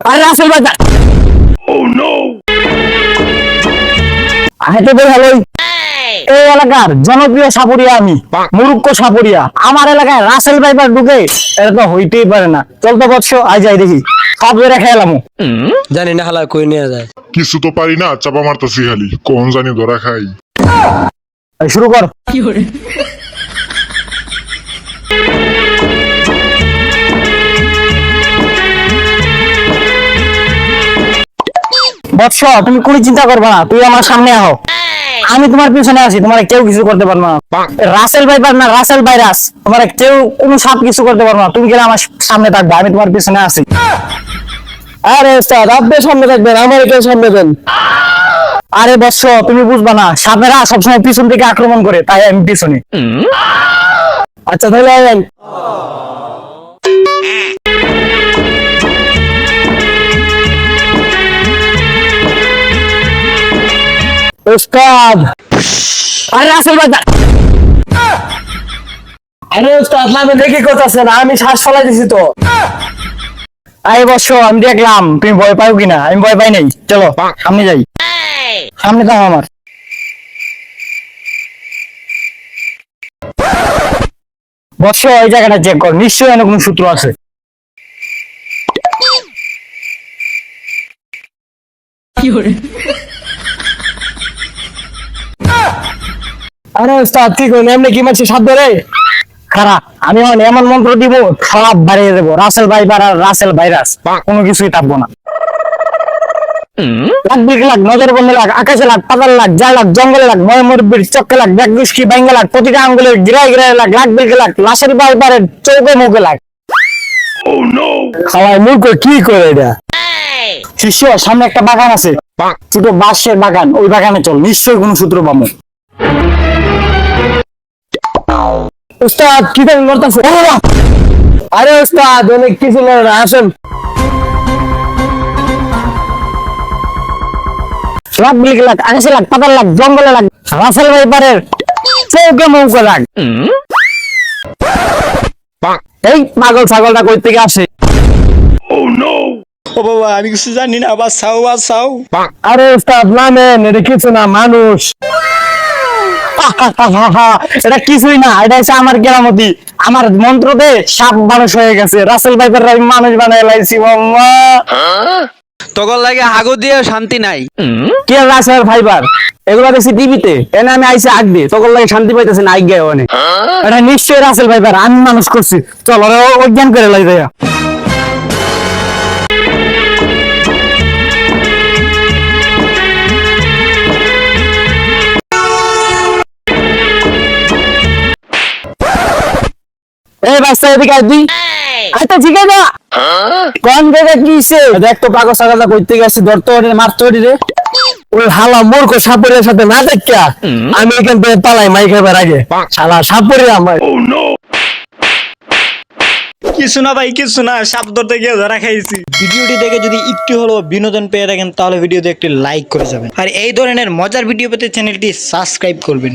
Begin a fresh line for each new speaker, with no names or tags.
আরে রাসেল ভাই হাইতে বের হলোই। এই এলাকার জনপ্রিয় সাপুরিয়া আমি, মুরুক্কো সাপুরিয়া। আমার এলাকায় রাসেল ভাইপার ঢুকে, এটা তো হইতেই পারে না। চল তো বৎস, আই যাই দেখি, সব ধরে খেলাম।
জানি না হালা কই নিয়ে যায়।
কিছু তো পারি না, চাপা মারতাছি খালি, কোন জানি ধরা খাই।
শুরু কর। বৎস, তুমি কোনো চিন্তা করবে না, তুই আমার সামনে আহ, আমি তোমার পিছনে আছি, তোমার কেউ কিছু করতে পারবে না। রাসেল ভাইপার না, রাসেল ভাইরাস, তোমার কেউ কোনো সাপ কিছু করতে পারবে না। তুমি গেলে আমার সামনে থাকবে, আমি তোমার পিছনে আছি। আরে ওস্তাদ, আপনি সামনে থাকবেন, আমার কেউ সামনে দেন। আরে বৎস, তুমি বুঝবা না, সাপেরা সবসময় পিছন থেকে আক্রমণ করে, তাই আমি পিছনে। আচ্ছা তাহলে আইন। ওস্তাদ, আরে রাসেল ভাই, আরে ওস্তাদ নামে দেখে করতেছেন, আমি শ্বাস ফলাই দিছি তো। আরে বৎস, আমি দেখলাম তুমি ভয় পাও কিনা, আমি ভয় পাই নাই। চলো সামনে যাই, সামনে দাও আমার। বৎস, এই জায়গাটা চেক কর, নিশ্চয়ই এনে কোনো সূত্র আছে। আরে ওস্তাদ কি করুন, এমনি কি মারছি সাপ ধরে? খারাপ, আমি এমন মন্ত্র দিব, খারাপ বাড়িয়ে দেবো। রাসেল ভাইপার আর রাসেল ভাইরাস কোনো কিছুই থাকবো না। লাগবে লাগ, নজর বন্ধে লাগ, আকাশে লাগ, পাতাল লাগ, যা লাগ, জঙ্গলে লাগ, ময়মুরবির চক্কে লাগ, ব্যাগুষ্কি বাইঙ্গে লাগ, প্রতিটা আঙ্গুলের গিরায় গিরায় লাগ, লাগবে লাগ, লাশের ভাইপারের চৌকে মুখে লাগ। খাওয়াই মূর্খ কি করে এটা? শিষ্য, সামনে একটা বাগান আছে, ছোট বাঁশের বাগান, ওই বাগানে চল, নিশ্চয়ই কোনো সূত্র পাবো। উস্তাদ কি দেন করতেছে? আরে উস্তাদ, অনেক কিছু না, আসেন। লাগ বিলিকে লাগ, আকাশে লাগ, পাতাল লাগ, জঙ্গলে লাগ, রাসেল ভাইপারের চৌকে মুখে লাগ। এই পাগল ছাগলটা কই থেকে আসে?
ও বাবা, আমি কিছু জানি না, বাঁচাও বাঁচাও।
আরে উস্তাদ নামেন, এটা কিছু না, মানুষ। এটা কিছুই না, এটা হচ্ছে আমার কেরামতি। আমার মন্ত্রতে সাপ মানুষ হয়ে গেছে, রাসেল ভাইপার আমি মানুষ বানাই লাইছি। মাম্মা
তখন লাগে হাগু দিয়ে শান্তি নাই।
কে রাসেল ভাইপার? এগুলো দেখছি টিভিতে, এনে আমি আইসি আগ দিয়ে, তখন লাগে শান্তি পাইতেছে না, আজ্ঞা অনেক। এটা নিশ্চয়ই রাসেল ভাইপার, আমি মানুষ করছি। চল ওরা অজ্ঞান করে লাই দেয়া। এই বাচ্চা এদিকে আসবি। আচ্ছা ঠিক আছে, কোন জায়গায় কি হইছে? দেখ তো পাগল ছাগলটা কইতে গেছে, ধরতো মারতো রে। ওই হালা মূর্খ সাপুরের সাথে না দেখা আমি এখান থেকে পালাই মাই খাবার আগে। শালা সাপুরে আমার।
কিছু না ভাই, কিছু না, সাপ ধরতে গিয়ে ধরা খাইছি। ভিডিওটি দেখে যদি একটু হলেও বিনোদন পেয়ে থাকেন তাহলে ভিডিওতে একটি লাইক করে যাবেন, আর এই ধরনের মজার ভিডিও পেতে চ্যানেলটি সাবস্ক্রাইব করবেন।